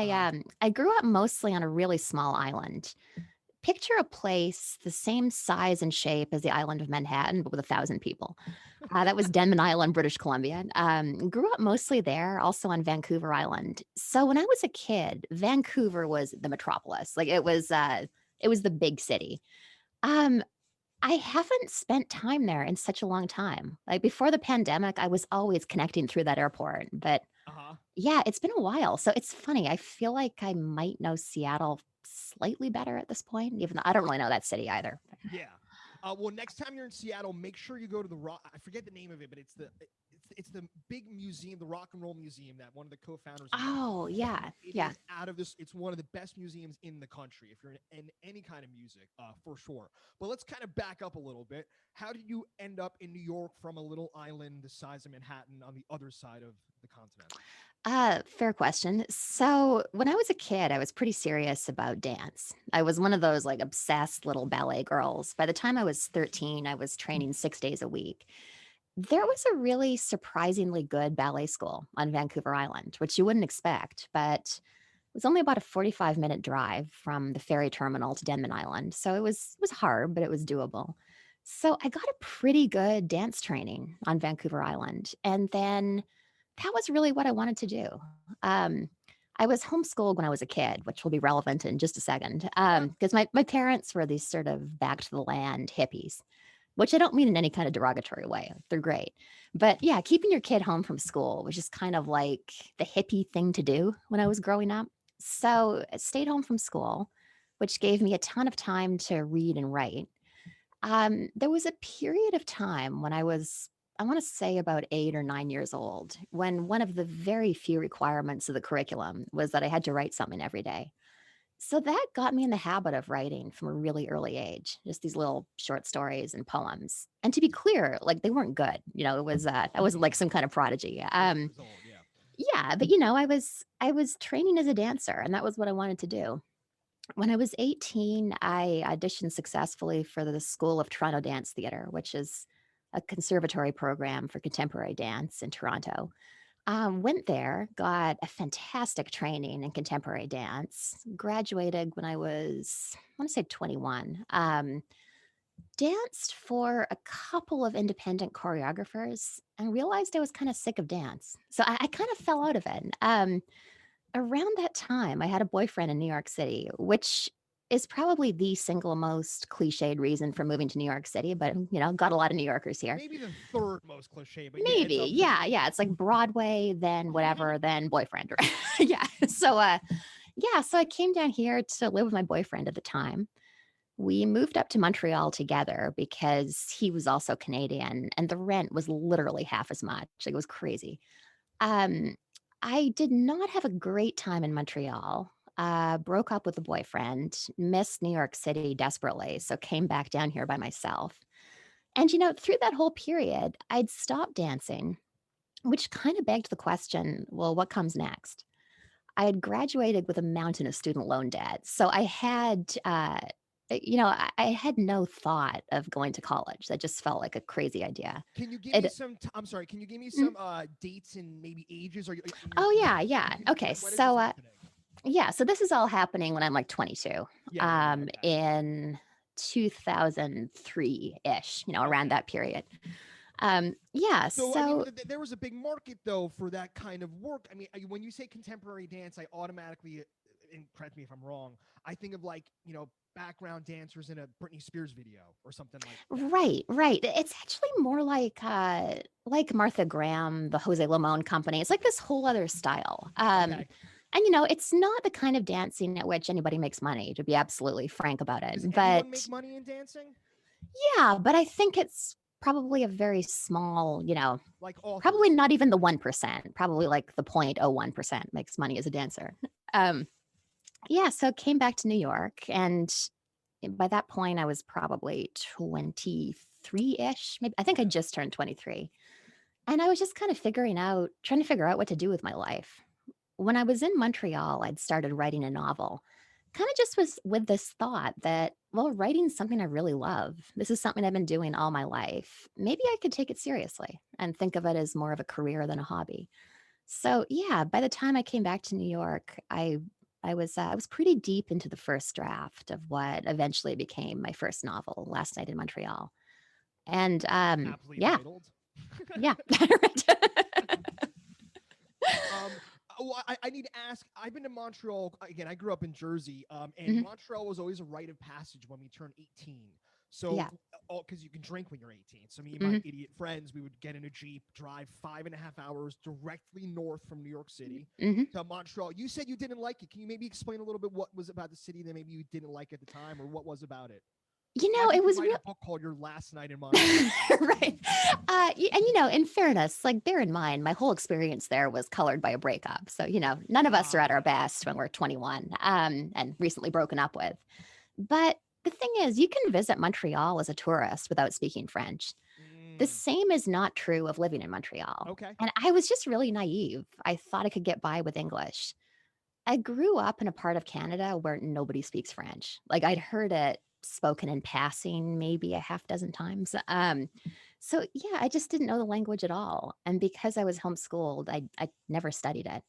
Uh-huh. I grew up mostly on a really small island. Picture a place the same size and shape as the island of Manhattan, but with 1,000 people. That was Denman Island, British Columbia. Grew up mostly there, also on Vancouver Island. So when I was a kid, Vancouver was the metropolis. Like it was the big city. Um, I haven't spent time there in such a long time. Like before the pandemic, I was always connecting through that airport, but Uh-huh. yeah, it's been a while. So it's funny. I feel like I might know Seattle slightly better at this point, even though I don't really know that city either. Yeah. Well, next time you're in Seattle, make sure you go to the rock. I forget the name of it, but it's the big museum, the Rock and Roll Museum that one of the co-founders invented. Oh, yeah. It Yeah. is out of this. It's one of the best museums in the country if you're in any kind of music, for sure. But let's kind of back up a little bit. How did you end up in New York from a little island the size of Manhattan on the other side of the continent? Fair question. So when I was a kid, I was pretty serious about dance. I was one of those like obsessed little ballet girls. By the time I was 13, I was training 6 days a week. There was a really surprisingly good ballet school on Vancouver Island, which you wouldn't expect, but it was only about a 45-minute drive from the ferry terminal to Denman Island. So it was hard, but it was doable. So I got a pretty good dance training on Vancouver Island. And then that was really what I wanted to do. Um, I was homeschooled when I was a kid, which will be relevant in just a second, Yeah. because my parents were these sort of back to the land hippies, which I don't mean in any kind of derogatory way. They're great. But yeah, keeping your kid home from school was just kind of like the hippie thing to do when I was growing up. So I stayed home from school, which gave me a ton of time to read and write. There was a period of time when I want to say about 8 or 9 years old, when one of the very few requirements of the curriculum was that I had to write something every day. So that got me in the habit of writing from a really early age, just these little short stories and poems. And to be clear, like they weren't good. It was I wasn't like some kind of prodigy. Great result. Yeah. Yeah, but I was training as a dancer, and that was what I wanted to do. When I was 18, I auditioned successfully for the School of Toronto Dance Theatre, which is a conservatory program for contemporary dance in Toronto. Went there, got a fantastic training in contemporary dance, graduated when I was, I want to say 21. Danced for a couple of independent choreographers and realized I was kind of sick of dance. So I kind of fell out of it. Around that time, I had a boyfriend in New York City, which is probably the single most cliched reason for moving to New York City, but got a lot of New Yorkers here. Maybe the third most cliche, but yeah, it's Maybe. up there. Yeah, yeah. It's like Broadway, then whatever, then boyfriend. Right? Yeah. So I came down here to live with my boyfriend at the time. We moved up to Montreal together because he was also Canadian and the rent was literally half as much. Like, it was crazy. Um, I did not have a great time in Montreal. Broke up with a boyfriend, missed New York City desperately, so came back down here by myself. And through that whole period, I'd stopped dancing, which kind of begged the question, well, what comes next? I had graduated with a mountain of student loan debt. So I had, I had no thought of going to college. That just felt like a crazy idea. Can you give me It, some? I'm sorry. Can you give me mm, some dates and maybe ages? Or in your oh, in your yeah, yeah. Okay. when is this happening? Yeah, so this is all happening when I'm like 22, Yeah, yeah, yeah. Okay, in 2003-ish, around okay. that period. Yeah, So I mean, so there was a big market though for that kind of work. I mean, when you say contemporary dance, I automatically, and correct me if I'm wrong, I think of like background dancers in a Britney Spears video or something like that. right, right. It's actually more like Martha Graham, the Jose Limon Company. It's like this whole other style. Okay. And it's not the kind of dancing at which anybody makes money, to be absolutely frank about Does it. anyone make But money in dancing? yeah, but I think it's probably a very small, Like probably authors? not even the 1%, probably like the 0.01% makes money as a dancer. Um, yeah, so came back to New York, and by that point I was probably 23-ish. Maybe I think I Okay. just turned 23. And I was just kind of trying to figure out what to do with my life. When I was in Montreal, I'd started writing a novel. Kind of just was with this thought that, well, writing's something I really love. This is something I've been doing all my life. Maybe I could take it seriously and think of it as more of a career than a hobby. So yeah, by the time I came back to New York, I was pretty deep into the first draft of what eventually became my first novel, Last Night in Montreal. And Aptly yeah, titled. yeah. Um, I need to ask. I've been to Montreal again. I grew up in Jersey, and Mhm. Montreal was always a rite of passage when we turned 18. So, Yeah. because you can drink when you're 18. So me and my Hmm. idiot friends, we would get in a Jeep, drive 5.5 hours directly north from New York City Hmm. to Montreal. You said you didn't like it. Can you maybe explain a little bit what was about the city that maybe you didn't like at the time, or what was about it? Maybe you It could was write real. a book called Your Last Night in Montreal. Right. And in fairness, like bear in mind, my whole experience there was colored by a breakup. So, none of us are at our Ah, best when we're 21, and recently broken up with. But the thing is, you can visit Montreal as a tourist without speaking French. The mm, same is not true of living in Montreal. okay. And I was just really naive. I thought I could get by with English. I grew up in a part of Canada where nobody speaks French. Like I'd heard it spoken in passing maybe a half dozen times. So yeah, I just didn't know the language at all. And because I was homeschooled, I never studied it.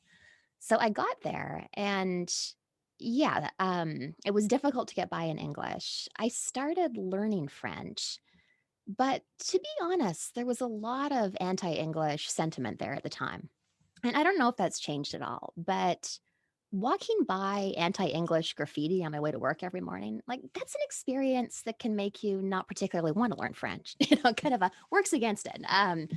So I got there and yeah, it was difficult to get by in English. I started learning French, but to be honest, there was a lot of anti English sentiment there at the time. And I don't know if that's changed at all, but walking by anti-English graffiti on my way to work every morning, like that's an experience that can make you not particularly want to learn French. Kind of a works against it. And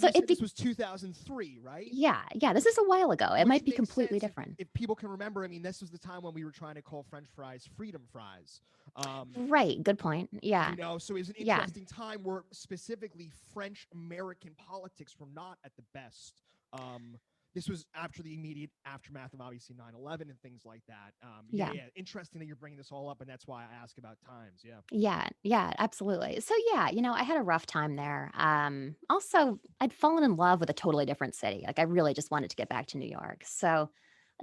So you said this was 2003, right? yeah, this is a while ago. It Which might be makes completely sense different. if people can remember. I mean, this was the time when we were trying to call French fries freedom fries. Um, Right. Good point. Yeah. so it was an Yeah. interesting time where specifically French American politics were not at the best. Um, this was after the immediate aftermath of obviously 9/11 and things like that. Yeah. Yeah. Interesting that you're bringing this all up, and that's why I ask about times. Yeah. Yeah, yeah, absolutely. So yeah, I had a rough time there. Also, I'd fallen in love with a totally different city. Like I really just wanted to get back to New York. So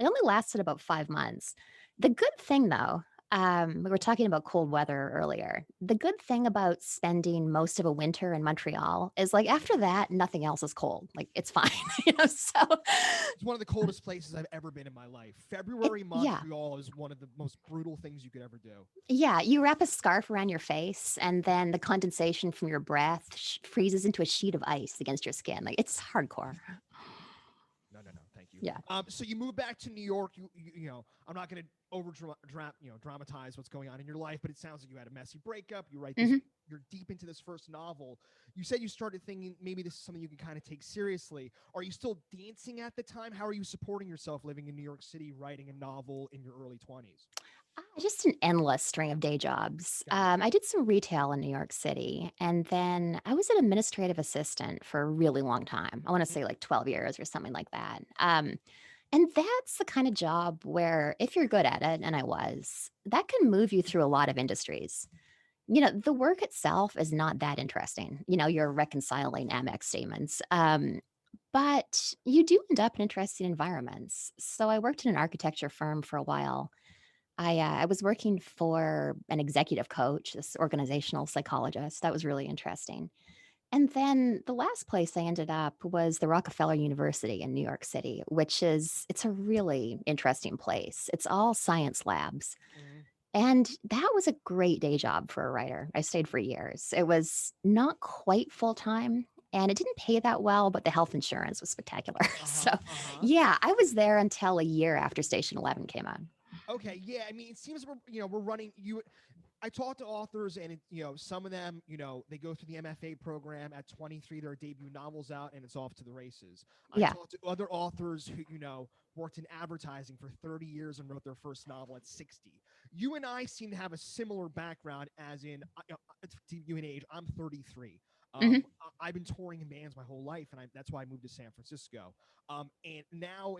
I only lasted about 5 months. The good thing though, we were talking about cold weather earlier. The good thing about spending most of a winter in Montreal is like after that, nothing else is cold. Like it's fine, so It's one of the coldest places I've ever been in my life. it, February yeah. Montreal is one of the most brutal things you could ever do. Yeah, you wrap a scarf around your face, and then the condensation from your breath freezes into a sheet of ice against your skin. Like it's hardcore. No, no, no. Thank you. Yeah. So you moved back to New York. I'm not going to dramatize what's going on in your life, but it sounds like you had a messy breakup. You write this. Hmm. You're deep into this first novel. You said you started thinking maybe this is something you can kind of take seriously. Are you still dancing at the time? How are you supporting yourself living in New York City, writing a novel in your early 20s? Just an endless string of day jobs. Got it. I did some retail in New York City, and then I was an administrative assistant for a really long time. I want to Mhm. say like 12 years or something like that. And that's the kind of job where, if you're good at it, and I was, that can move you through a lot of industries. The work itself is not that interesting. You're reconciling Amex statements. But you do end up in interesting environments. So I worked in an architecture firm for a while. I was working for an executive coach, this organizational psychologist. That was really interesting. And then the last place I ended up was the Rockefeller University in New York City, it's a really interesting place. It's all science labs. Mhm. And that was a great day job for a writer. I stayed for years. It was not quite full time and it didn't pay that well, but the health insurance was spectacular. Uh So, huh. Uh huh. yeah, I was there until a year after Station 11 came out. Okay. Yeah. I mean, it seems we're running you. I talk to authors, and some of them, they go through the MFA program at 23, their debut novels out, and it's off to the races. I Yeah. talk to other authors who, worked in advertising for 30 years and wrote their first novel at 60. You and I seem to have a similar background, as in, to give you an age, I'm 33. Hmm. I've been touring in bands my whole life, and that's why I moved to San Francisco. And now,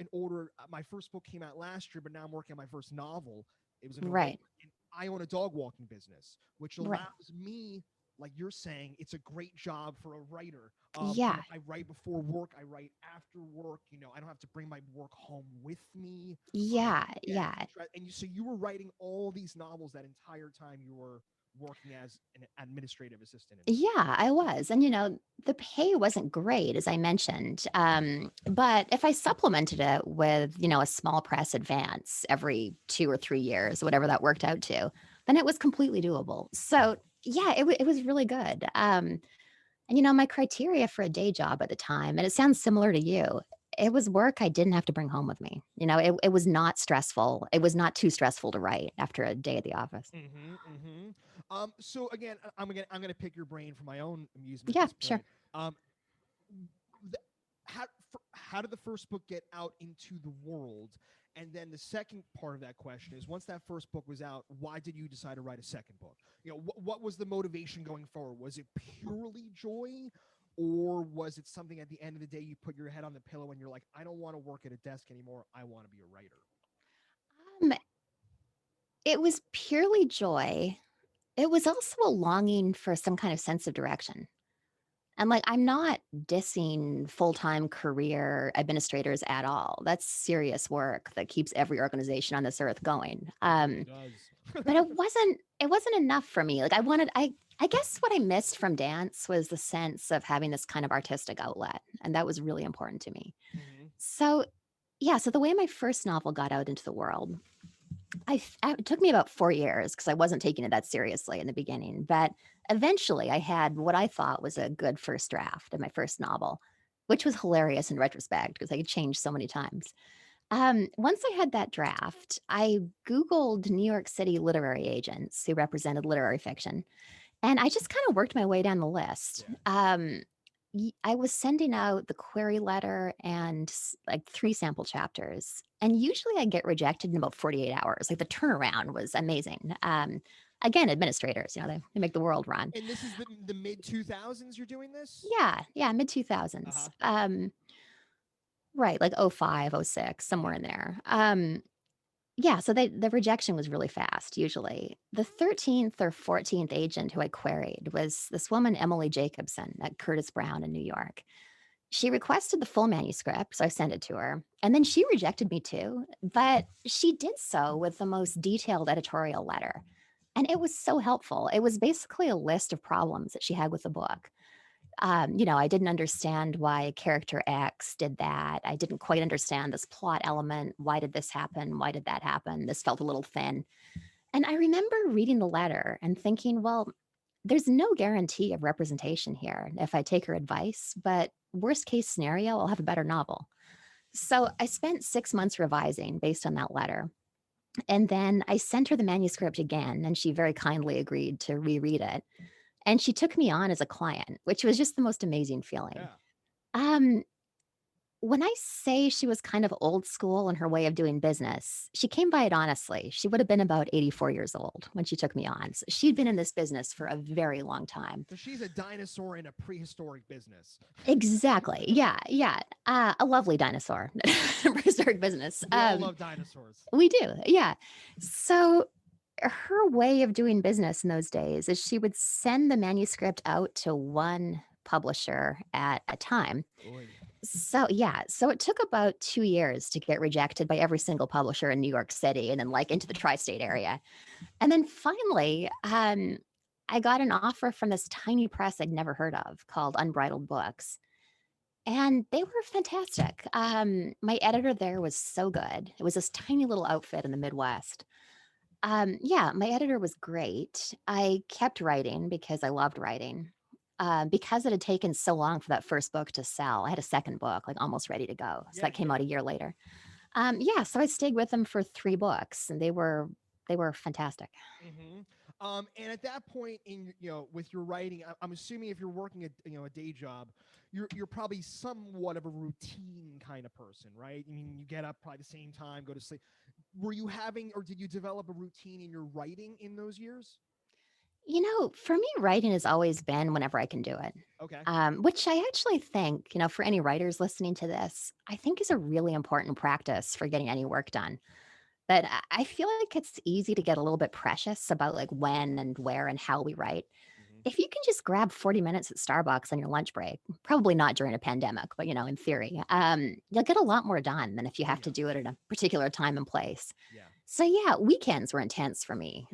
my first book came out last year, but now I'm working on my first novel. It was in November. Right. And I own a dog walking business, which Right. allows me, like you're saying, it's a great job for a writer. Yeah. I write before work, I write after work. I don't have to bring my work home with me. Yeah. Yeah, Yeah. and so you were writing all these novels that entire time you were working as an administrative assistant in music. Yeah, I was. And, the pay wasn't great, as I mentioned. But if I supplemented it with, a small press advance every 2 or 3 years, whatever that worked out to, then it was completely doable. So, yeah, it was really good. And, my criteria for a day job at the time, and it sounds similar to you, it was work I didn't have to bring home with me. It was not stressful. It was not too stressful to write after a day at the office. So again, I'm gonna pick your brain for my own amusement at Yeah, this sure. point. th- how did the first book get out into the world? And then the second part of that question is, once that first book was out, why did you decide to write a second book? What was the motivation going forward? Was it purely joy, or was it something at the end of the day you put your head on the pillow and you're like, I don't want to work at a desk anymore, I want to be a writer? Um, it was purely joy. It was also a longing for some kind of sense of direction. And like, I'm not dissing full time career administrators at all. That's serious work that keeps every organization on this earth going. It really does. But it wasn't enough for me. Like, I guess what I missed from dance was the sense of having this kind of artistic outlet. And that was really important to me. Hmm. So, yeah. So the way my first novel got out into the world, it took me about 4 years because I wasn't taking it that seriously in the beginning. But eventually, I had what I thought was a good first draft of my first novel, which was hilarious in retrospect because I had changed so many times. Once I had that draft, I Googled New York City literary agents who represented literary fiction, and I just kind of worked my way down the list. Yeah. I was sending out the query letter and like 3 sample chapters. And usually I get rejected in about 48 hours. Like the turnaround was amazing. Again, administrators, they make the world run. And this is the mid 2000s you're doing this? Yeah, yeah, mid Uh 2000s. huh. Right, like '05, '06, somewhere in there. Yeah, so the rejection was really fast, usually. The 13th or 14th agent who I queried was this woman, Emily Jacobson, at Curtis Brown in New York. She requested the full manuscript, so I sent it to her. And then she rejected me too, but she did so with the most detailed editorial letter. And it was so helpful. It was basically a list of problems that she had with the book. I didn't understand why character X did that. I didn't quite understand this plot element. Why did this happen? Why did that happen? This felt a little thin. And I remember reading the letter and thinking, well, there's no guarantee of representation here if I take her advice, but worst case scenario, I'll have a better novel. So I spent 6 months revising based on that letter. And then I sent her the manuscript again, and she very kindly agreed to reread it. And she took me on as a client, which was just the most amazing feeling. Yeah. Um, when I say she was kind of old school in her way of doing business, she came by it honestly. She would have been about 84 years old when she took me on. So she'd been in this business for a very long time. So she's a dinosaur in a prehistoric business. Exactly. Yeah. Yeah. A lovely dinosaur, prehistoric business. We all love dinosaurs. We do. Yeah. So her way of doing business in those days is she would send the manuscript out to one publisher at a time. Oy. So yeah, so it took about 2 years to get rejected by every single publisher in New York City and then like into the tri-state area. And then finally, I got an offer from this tiny press I'd never heard of called Unbridled Books. And they were fantastic. My editor there was so good. It was this tiny little outfit in the Midwest. Yeah, my editor was great. I kept writing because I loved writing. Because it had taken so long for that first book to sell, I had a second book like almost ready to go. So Yeah, that came yeah. out a year later. Yeah, so I stayed with them for 3 books, and they were fantastic. Hmm. And at that point in with your writing, I'm assuming if you're working a day job, you're probably somewhat of a routine kind of person, right? I mean, you get up probably the same time, go to sleep. Were you having, or did you develop a routine in your writing in those years? For me, writing has always been whenever I can do it. Okay. Which I actually think, for any writers listening to this, I think is a really important practice for getting any work done. But I feel like it's easy to get a little bit precious about like when and where and how we write. Hmm. If you can just grab 40 minutes at Starbucks on your lunch break, probably not during a pandemic, but in theory, you'll get a lot more done than if you Oh have to yeah. do it at a particular time and place. Yeah. So yeah, weekends were intense for me.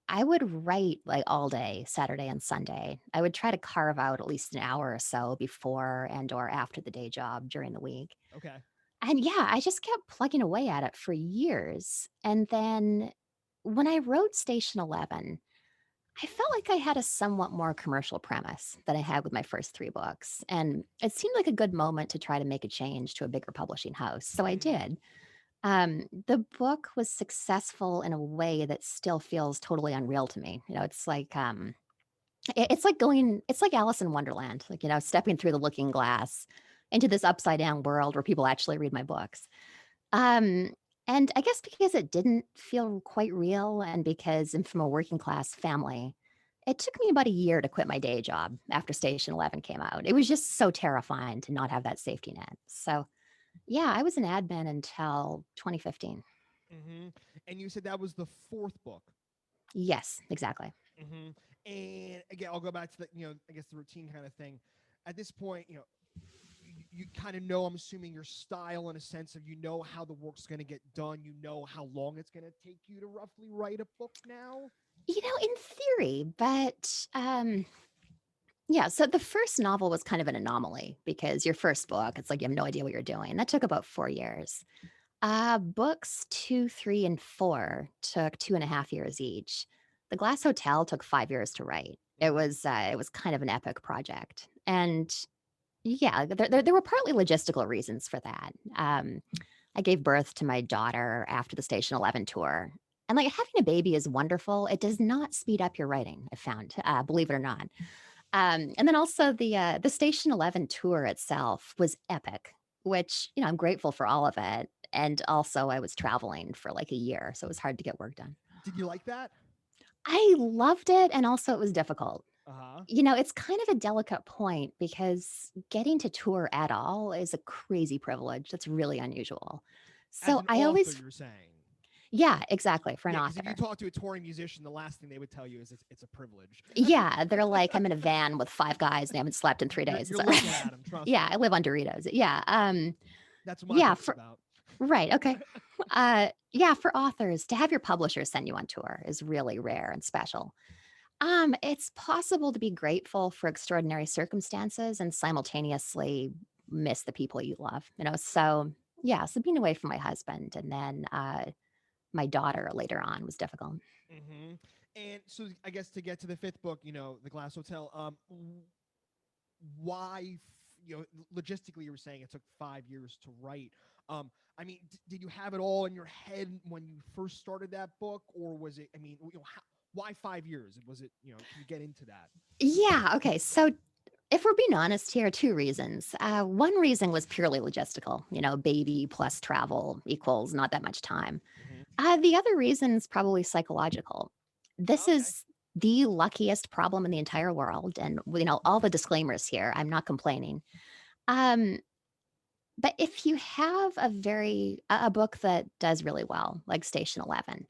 I would write like all day, Saturday and Sunday. I would try to carve out at least an hour or so before and or after the day job during the week. Okay. And yeah, I just kept plugging away at it for years. And then when I wrote Station 11, I felt like I had a somewhat more commercial premise than I had with my first three books. And it seemed like a good moment to try to make a change to a bigger publishing house. So I Mm-hmm. did. The book was successful in a way that still feels totally unreal to me. It's like it's like it's like Alice in Wonderland, like stepping through the looking glass into this upside down world where people actually read my books. Um, and I guess because it didn't feel quite real, and because I'm from a working class family, it took me about a year to quit my day job after Station 11 came out. It was just so terrifying to not have that safety net. So yeah, I was an admin until 2015. Mm-hmm. And you said that was the fourth book. Yes, exactly. Mm-hmm. And again, I'll go back to the, I guess the routine kind of thing. At this point, you kind of know, I'm assuming, your style in a sense of how the work's going to get done. You know how long it's going to take you to roughly write a book now. In theory, but yeah, so the first novel was kind of an anomaly because your first book, it's like you have no idea what you're doing. That took about 4 years. Books two, three, and four took 2.5 years each. The Glass Hotel took 5 years to write. Mm-hmm. It was kind of an epic project, and yeah, there were partly logistical reasons for that. I gave birth to my daughter after the Station 11 tour. And like having a baby is wonderful. It does not speed up your writing, I found, believe it or not. And then also the Station 11 tour itself was epic, which, I'm grateful for all of it. And also I was traveling for like a year, so it was hard to get work done. Did you like that? I loved it, and also it was difficult. Uh huh. It's kind of a delicate point because getting to tour at all is a crazy privilege. That's really unusual. As So an I author, always, you're saying. yeah, exactly, for an Yeah, because if you author. talk to a touring musician, the last thing they would tell you is it's a privilege. Yeah, they're like, I'm in a van with five guys and I haven't slept in 3 days. You're It's looking at them. Trust yeah, me. I live on Doritos. Yeah, That's what my yeah, book's for about. right, okay. Yeah, for authors to have your publisher send you on tour is really rare and special. It's possible to be grateful for extraordinary circumstances and simultaneously miss the people you love, So yeah, so being away from my husband and then my daughter later on was difficult. Mm-hmm. And so I guess to get to the fifth book, the Glass Hotel. Why? Logistically, you were saying it took 5 years to write. Um, I mean, did you have it all in your head when you first started that book, or was it? I mean, why 5 years? Was it? Can you get into that? Yeah, okay. So if we're being honest here, two reasons. One reason was purely logistical, baby plus travel equals not that much time. Mm-hmm. The other reason is probably psychological. This Okay. is the luckiest problem in the entire world. And, all the disclaimers here, I'm not complaining. Um, but if you have a book that does really well, like Station 11,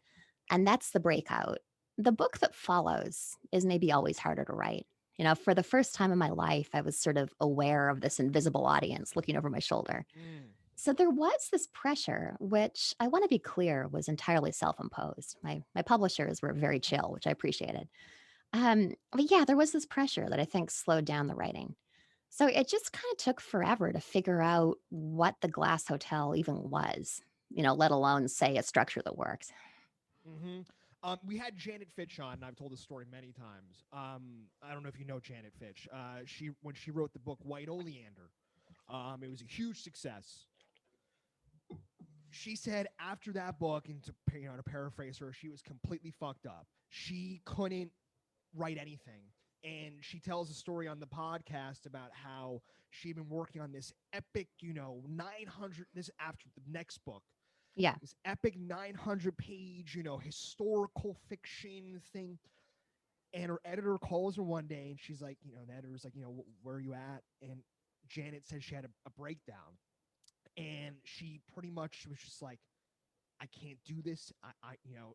and that's the breakout, the book that follows is maybe always harder to write. For the first time in my life, I was sort of aware of this invisible audience looking over my shoulder. Mm. So there was this pressure, which I want to be clear was entirely self-imposed. My publishers were very chill, which I appreciated. But yeah, there was this pressure that I think slowed down the writing. So it just kind of took forever to figure out what the Glass Hotel even was, let alone say a structure that works. Mm-hmm. We had Janet Fitch on, and I've told this story many times. I don't know if you know Janet Fitch. She when she wrote the book White Oleander, it was a huge success. She said after that book, and to paraphrase her, she was completely fucked up. She couldn't write anything. And she tells a story on the podcast about how she'd been working on this epic, 900, this after the next book, Yeah. this epic 900 page, historical fiction thing. And her editor calls her one day and she's like, the editor's like, where are you at? And Janet said she had a breakdown. And she pretty much was just like, I can't do this.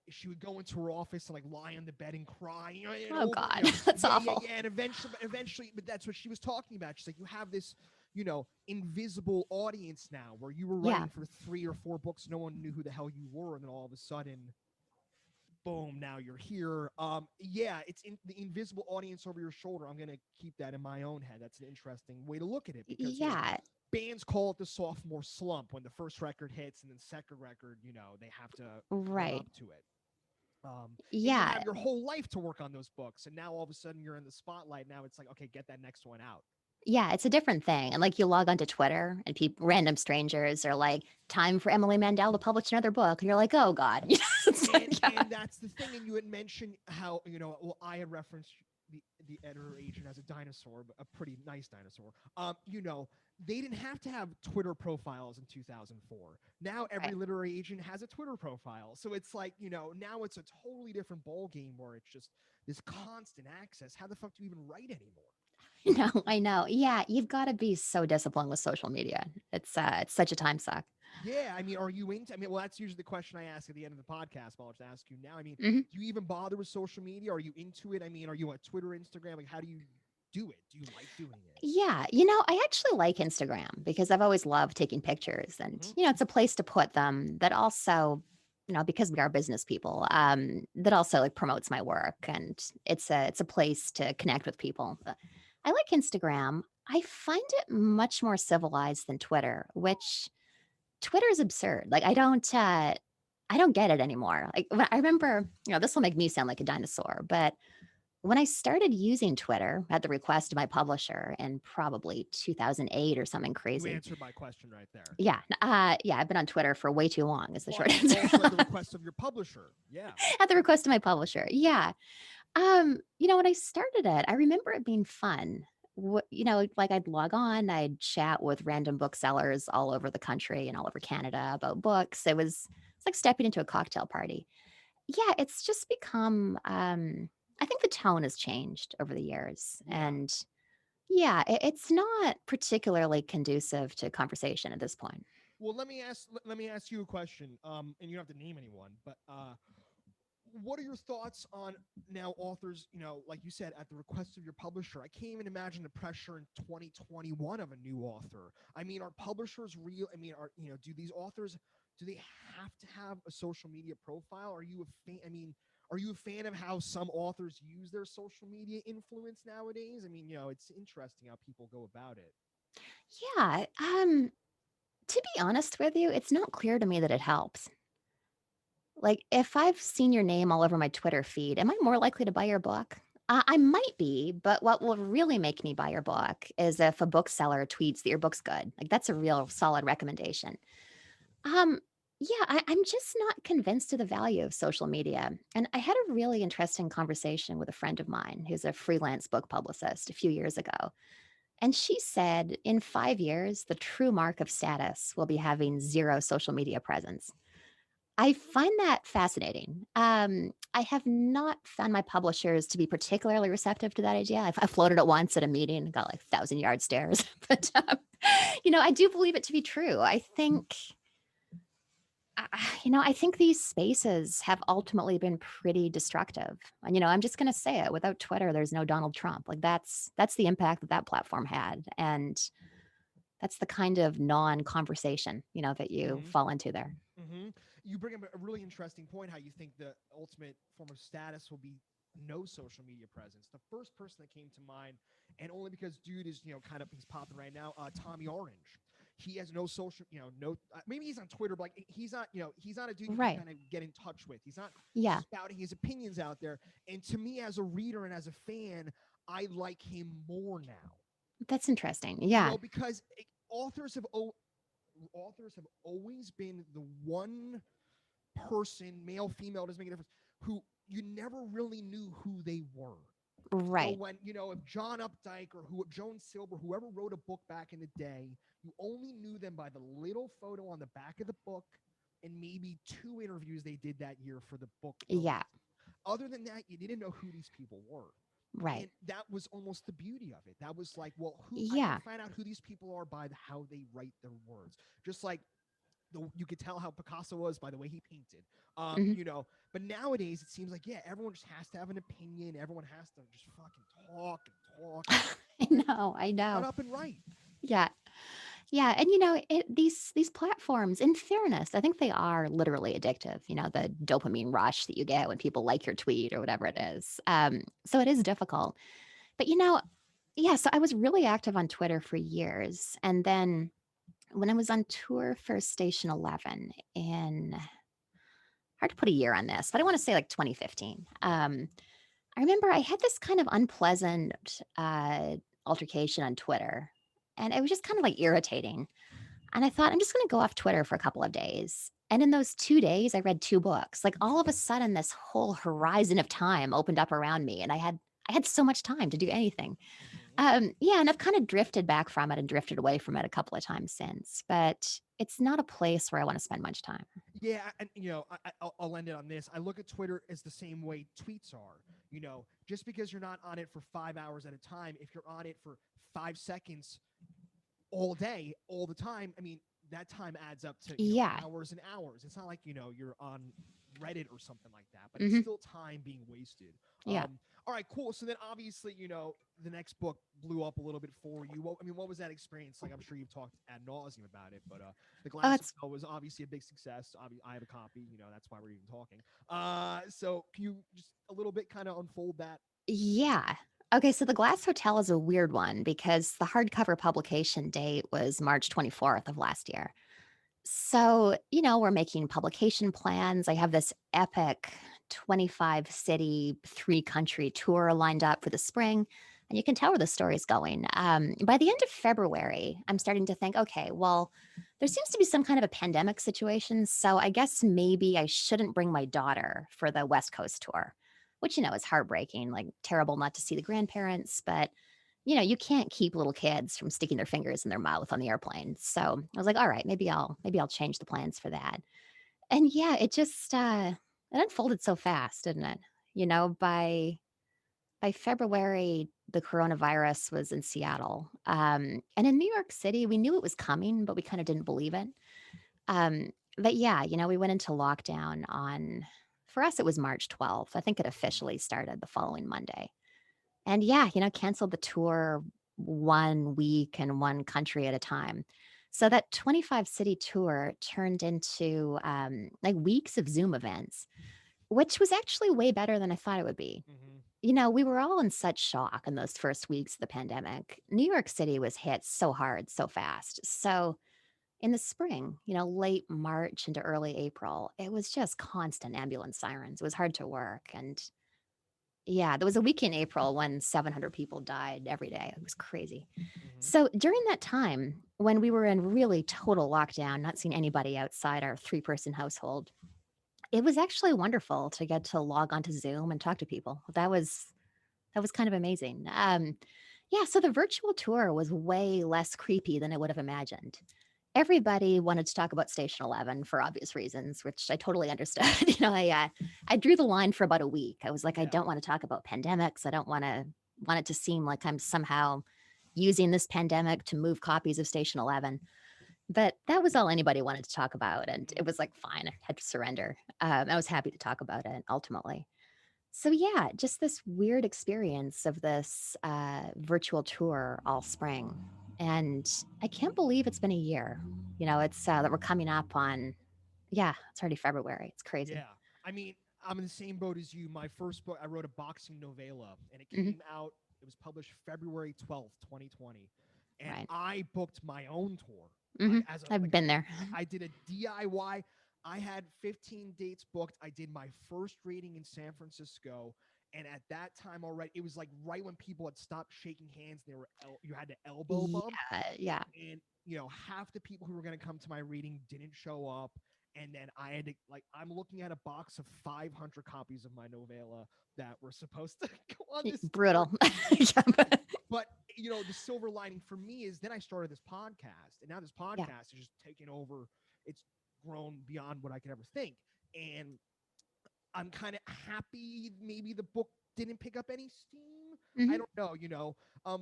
She would go into her office and like lie on the bed and cry, and Oh over, God, that's yeah, awful. yeah. And eventually, but that's what she was talking about. She's like, you have this, invisible audience now where you were Yeah. writing for 3 or 4 books. No one knew who the hell you were. And then all of a sudden, boom, now you're here. Yeah, it's in the invisible audience over your shoulder. I'm gonna keep that in my own head. That's an interesting way to look at it because Yeah, bands call it the sophomore slump when the first record hits and then second record, they have to live right. up to it. And you Yeah, have your whole life to work on those books, and now all of a sudden you're in the spotlight. Now it's like, okay, get that next one out. yeah, it's a different thing. And like you log onto Twitter and people, random strangers are like, time for Emily Mandel to publish another book. And you're like, oh God. It's and like, yeah. and that's the thing. And you had mentioned how well, I had referenced the editor agent as a dinosaur, but a pretty nice dinosaur. They didn't have to have Twitter profiles in 2004. Now every Right. literary agent has a Twitter profile, so it's like, now it's a totally different ball game where it's just this constant access. How the fuck do you even write anymore? No, I know. Yeah, you've got to be so disciplined with social media. It's such a time suck. Yeah, I mean, are you into? I mean, well, that's usually the question I ask at the end of the podcast. But I'll just ask you now. I mean, Mhm. do you even bother with social media? Are you into it? I mean, are you on Twitter, Instagram? Like, how do you do it? Do you like doing it? Yeah, I actually like Instagram because I've always loved taking pictures and, Hmm. it's a place to put them that also, because we are business people, that also like promotes my work and it's a place to connect with people. I like Instagram. I find it much more civilized than Twitter, which Twitter is absurd. Like I don't get it anymore. Like I remember, this will make me sound like a dinosaur, but when I started using Twitter at the request of my publisher in probably 2008 or something You crazy. answered my question right there. Yeah, yeah, I've been on Twitter for way too long. Is the But short answer. also at the request of your publisher. Yeah. At the request of my publisher. Yeah. When I started it, I remember it being fun. Like I'd log on, I'd chat with random booksellers all over the country and all over Canada about books. It's like stepping into a cocktail party. Yeah, it's just become I think the tone has changed over the years. Yeah. And yeah, it's not particularly conducive to conversation at this point. Well, let me ask you a question. And you don't have to name anyone, but what are your thoughts on now authors, like you said, at the request of your publisher? I can't even imagine the pressure in 2021 of a new author. I mean, are publishers real? I mean, do these authors, do they have to have a social media profile? Are you a fan? I mean, are you a fan of how some authors use their social media influence nowadays? I mean, it's interesting how people go about it. Yeah, to be honest with you, it's not clear to me that it helps. Like, if I've seen your name all over my Twitter feed, am I more likely to buy your book? I might be, but what will really make me buy your book is if a bookseller tweets that your book's good. Like, that's a real solid recommendation. Um, yeah, I'm just not convinced of the value of social media. And I had a really interesting conversation with a friend of mine who's a freelance book publicist a few years ago. And she said in 5 years, the true mark of status will be having zero social media presence. I find that fascinating. I have not found my publishers to be particularly receptive to that idea. I floated it once at a meeting and got like 1,000 yard stares, but I do believe it to be true. I think these spaces have ultimately been pretty destructive. And I'm just going to say it. Without Twitter, there's no Donald Trump. Like that's the impact that that platform had, and that's the kind of non-conversation that you Mm-hmm. fall into there. Mm-hmm. You bring up a really interesting point. How you think the ultimate form of status will be no social media presence. The first person that came to mind, and only because dude is kind of he's popping right now. Tommy Orange. He has no social, no. Maybe he's on Twitter, but like he's not a dude you can Right. kind of get in touch with. He's not Yeah. spouting his opinions out there. And to me, as a reader and as a fan, I like him more now. That's interesting. Yeah. Because authors have authors have always been the one person, male, female, doesn't make a difference, who you never really knew who they were. So Right. when, if John Updike or Joan Silver, whoever wrote a book back in the day, you only knew them by the little photo on the back of the book and maybe two interviews they did that year for the book Yeah. release. Other than that, you didn't know who these people were. Right. And that was almost the beauty of it. That was like, well, who I can Yeah. find out who these people are by how they write their words. Just like you could tell how Picasso was by the way he painted. Mhm. But nowadays it seems like everyone just has to have an opinion. Everyone has to just fucking talk and talk. I know. I Shut know. up and write. Yeah. Yeah, and these platforms, in fairness, I think they are literally addictive. The dopamine rush that you get when people like your tweet or whatever it is. So it is difficult. But yeah. So I was really active on Twitter for years, and then when I was on tour for Station 11 in hard to put a year on this, but I want to say like 2015. I remember I had this kind of unpleasant altercation on Twitter, and it was just kind of like irritating. And I thought, I'm just going to go off Twitter for a couple of days. And in those 2 days, I read two books. Like all of a sudden, this whole horizon of time opened up around me, and I had so much time to do anything. Hmm. Yeah, and I've kind of drifted back from it and drifted away from it a couple of times since. But it's not a place where I want to spend much time. Yeah, and I'll end it on this. I look at Twitter as the same way tweets are. Just because you're not on it for 5 hours at a time, if you're on it for 5 seconds all day, all the time, I mean, that time adds up to Yeah. hours and hours. It's not like you're on Reddit or something like that, but it's Hmm. still time being wasted. Yeah. All right, cool. So then obviously, the next book blew up a little bit for you. What was that experience like? I'm sure you've talked ad nauseum about it, but the Oh, Glass it's Hotel was obviously a big success. I have a copy. That's why we're even talking. So can you just a little bit kind of unfold that? Yeah. Okay, so the Glass Hotel is a weird one because the hardcover publication date was March 24th of last year. So, we're making publication plans. I have this epic 25 city, three country tour lined up for the spring. And you can tell where the story's going. By the end of February, I'm starting to think, okay, well, there seems to be some kind of a pandemic situation. So I guess maybe I shouldn't bring my daughter for the West Coast tour, which, is heartbreaking, like terrible not to see the grandparents. But you can't keep little kids from sticking their fingers in their mouth on the airplane. So I was like, all right, maybe I'll change the plans for that. And yeah, it just it unfolded so fast, didn't it? By February, the coronavirus was in Seattle, and in New York City, we knew it was coming, but we kind of didn't believe it. But yeah, we went into lockdown on. For us, it was March 12th. I think it Mhm. officially started the following Monday. And yeah, canceled the tour 1 week and one country at a time. So that 25 city tour turned into like weeks of Zoom events, which was actually way better than I thought it would be. Mhm. We were all in such shock in those first weeks of the pandemic. New York City was hit so hard, so fast. So in the spring, late March into early April, it was just constant ambulance sirens. It was hard to work. And yeah, there was a week in April when 700 people died every day. It was crazy. Mhm. So during that time, when we were in really total lockdown, not seeing anybody outside our three-person household, it was actually wonderful to get to log onto Zoom and talk to people. That was kind of amazing. Yeah, so the virtual tour was way less creepy than I would have imagined. Everybody wanted to talk about Station 11 for obvious reasons, which I totally understood. I drew the line for about a week. I was like, I Yeah. don't want to talk about pandemics. I don't want it to seem like I'm somehow using this pandemic to move copies of Station 11. But that was all anybody wanted to talk about, and Mhm. it was like fine. I had to surrender. I was happy to talk about it ultimately. So yeah, just this weird experience of this virtual tour all spring, and I can't believe it's been a year. It's that we're coming up on. Yeah, it's already February. It's crazy. Yeah. I mean, I'm in the same boat as you. My first book, I wrote a boxing novella, and it Hmm. came out, it was published February 12th, 2020. And Right. I booked my own tour. Hmm. As a I've like been there. I did a DIY. I had 15 dates booked. I did my first reading in San Francisco, and at that time already, it was like right when people had stopped shaking hands. They were you had to elbow bump, Yeah, yeah. and half the people who were going to come to my reading didn't show up, and then I had to, like, I'm looking at a box of 500 copies of my novella that were supposed to go on this tour. Brutal. Yeah, But the silver lining for me is then I started this podcast, and now this yeah. podcast is just taking over. It's grown beyond what I could ever think, and I'm kind of happy maybe the book didn't pick up any steam. I Hmm. don't know,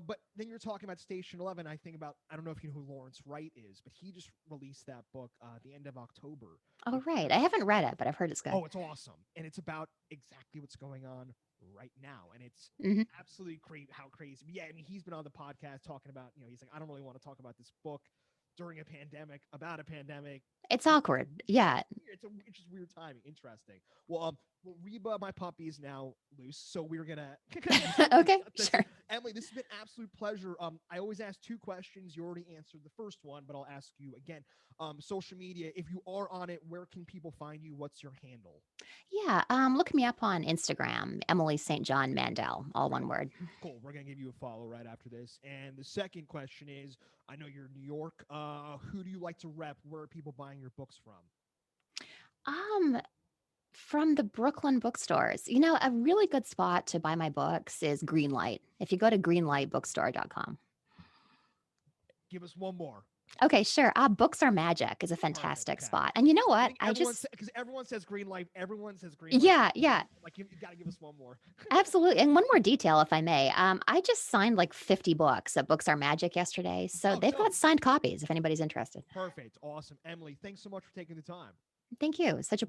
but then you're talking about Station 11. I think about, I don't know if you know who Lawrence Wright is, but he just released that book at the end of October, Oh, which is right. I about, haven't read it, but I've heard it's good. oh, it's awesome. And it's about exactly what's going on right now. And it's Hmm. absolutely how crazy. But yeah, I mean, he's been on the podcast talking about, he's like, I don't really want to talk about this book during a pandemic, about a pandemic. It's awkward. Yeah. It's just weird timing. Interesting. Well, Reba, my puppy, is now loose, so we're gonna Okay, this. sure. Emily, this has been an absolute pleasure. I always ask two questions. You already answered the first one, but I'll ask you again. Social media, if you are on it, where can people find you? What's your handle? Yeah. Look me up on Instagram, Emily St. John Mandel, all Right. one word. Cool. We're gonna give you a follow right after this. And the second question is, I know you're in New York. Who do you like to rep? Where are people buying your books from? Um, from the Brooklyn bookstores. A really good spot to buy my books is Greenlight. If you go to greenlightbookstore.com. Give us one more. Okay, sure. Books Are Magic is a Perfect. fantastic Okay. spot. And you know I what? think I just, because everyone says green light. Everyone says green light. yeah, yeah, Like you got to give us one more. absolutely. And one more detail, if I may. I just signed like 50 books at Books Are Magic yesterday. So Oh, they've dope. got signed copies if anybody's interested. Perfect. Awesome. Emily, thanks so much for taking the time. Thank you. Such a